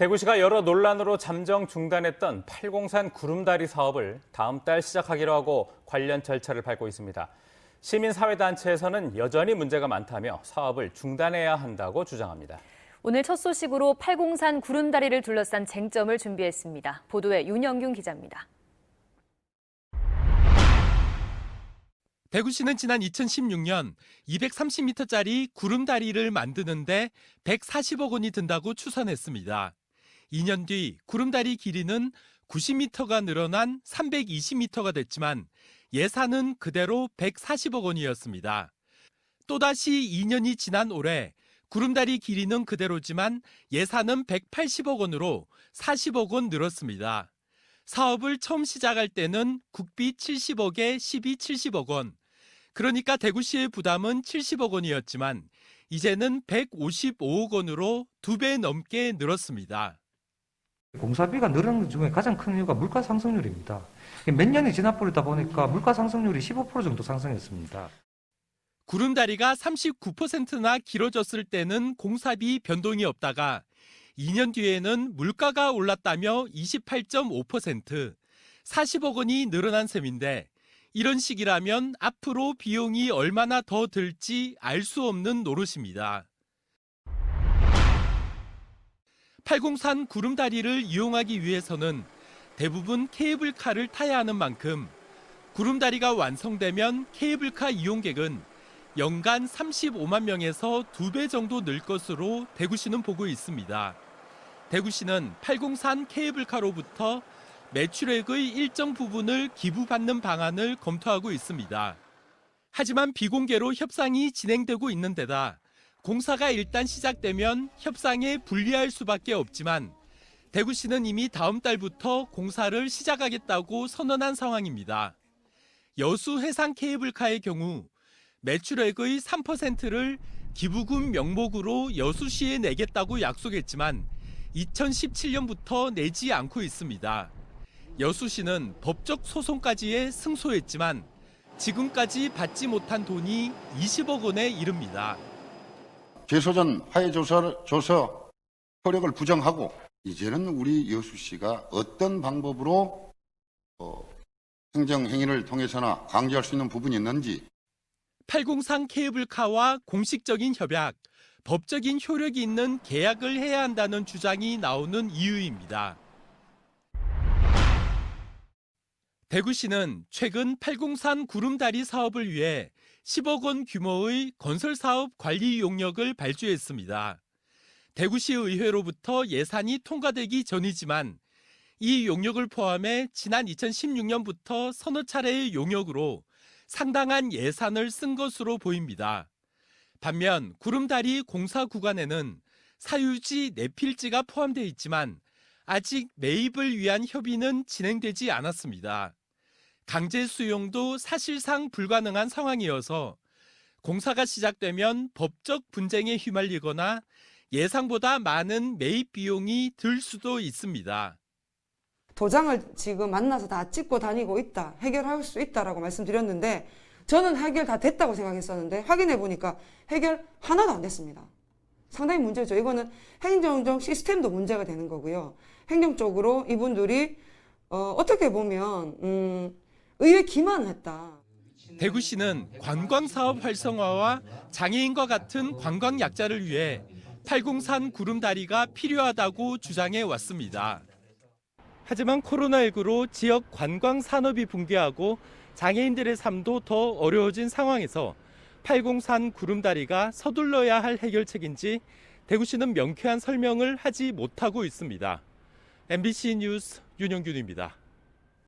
대구시가 여러 논란으로 잠정 중단했던 팔공산 구름다리 사업을 다음 달 시작하기로 하고 관련 절차를 밟고 있습니다. 시민사회단체에서는 여전히 문제가 많다며 사업을 중단해야 한다고 주장합니다. 오늘 첫 소식으로 팔공산 구름다리를 둘러싼 쟁점을 준비했습니다. 보도에 윤영균 기자입니다. 대구시는 지난 2016년 230m짜리 구름다리를 만드는데 140억 원이 든다고 추산했습니다. 2년 뒤 구름다리 길이는 90m가 늘어난 320m가 됐지만 예산은 그대로 140억 원이었습니다. 또다시 2년이 지난 올해 구름다리 길이는 그대로지만 예산은 180억 원으로 40억 원 늘었습니다. 사업을 처음 시작할 때는 국비 70억에 시비 70억 원, 그러니까 대구시의 부담은 70억 원이었지만 이제는 155억 원으로 2배 넘게 늘었습니다. 공사비가 늘어난 것 중에 가장 큰 이유가 물가 상승률입니다. 몇 년이 지나버리다 보니까 물가 상승률이 15% 정도 상승했습니다. 구름다리가 39%나 길어졌을 때는 공사비 변동이 없다가 2년 뒤에는 물가가 올랐다며 28.5%, 40억 원이 늘어난 셈인데 이런 식이라면 앞으로 비용이 얼마나 더 들지 알 수 없는 노릇입니다. 팔공산 구름다리를 이용하기 위해서는 대부분 케이블카를 타야 하는 만큼 구름다리가 완성되면 케이블카 이용객은 연간 35만 명에서 2배 정도 늘 것으로 대구시는 보고 있습니다. 대구시는 팔공산 케이블카로부터 매출액의 일정 부분을 기부받는 방안을 검토하고 있습니다. 하지만 비공개로 협상이 진행되고 있는 데다 공사가 일단 시작되면 협상에 불리할 수밖에 없지만 대구시는 이미 다음 달부터 공사를 시작하겠다고 선언한 상황입니다. 여수 해상 케이블카의 경우 매출액의 3%를 기부금 명목으로 여수시에 내겠다고 약속했지만 2017년부터 내지 않고 있습니다. 여수시는 법적 소송까지에 승소했지만 지금까지 받지 못한 돈이 20억 원에 이릅니다. 제소전 화해조서 효력을 부정하고 이제는 우리 여수시가 어떤 방법으로 행정행위를 통해서나 강제할 수 있는 부분이 있는지. 팔공산 케이블카와 공식적인 협약, 법적인 효력이 있는 계약을 해야 한다는 주장이 나오는 이유입니다. 대구시는 최근 팔공산 구름다리 사업을 위해 10억 원 규모의 건설사업 관리 용역을 발주했습니다. 대구시 의회로부터 예산이 통과되기 전이지만 이 용역을 포함해 지난 2016년부터 서너 차례의 용역으로 상당한 예산을 쓴 것으로 보입니다. 반면 구름다리 공사 구간에는 사유지 내필지가 포함되어 있지만 아직 매입을 위한 협의는 진행되지 않았습니다. 강제 수용도 사실상 불가능한 상황이어서 공사가 시작되면 법적 분쟁에 휘말리거나 예상보다 많은 매입 비용이 들 수도 있습니다. 도장을 지금 만나서 다 찍고 다니고 있다, 해결할 수 있다라고 말씀드렸는데 저는 해결 다 됐다고 생각했었는데 확인해 보니까 해결 하나도 안 됐습니다. 상당히 문제죠. 이거는 행정적 시스템도 문제가 되는 거고요. 행정적으로 이분들이 어떻게 보면 의회 기만을 했다. 대구시는 관광사업 활성화와 장애인과 같은 관광약자를 위해 팔공산 구름다리가 필요하다고 주장해 왔습니다. 하지만 코로나19로 지역 관광 산업이 붕괴하고 장애인들의 삶도 더 어려워진 상황에서 팔공산 구름다리가 서둘러야 할 해결책인지 대구시는 명쾌한 설명을 하지 못하고 있습니다. MBC 뉴스 윤영균입니다.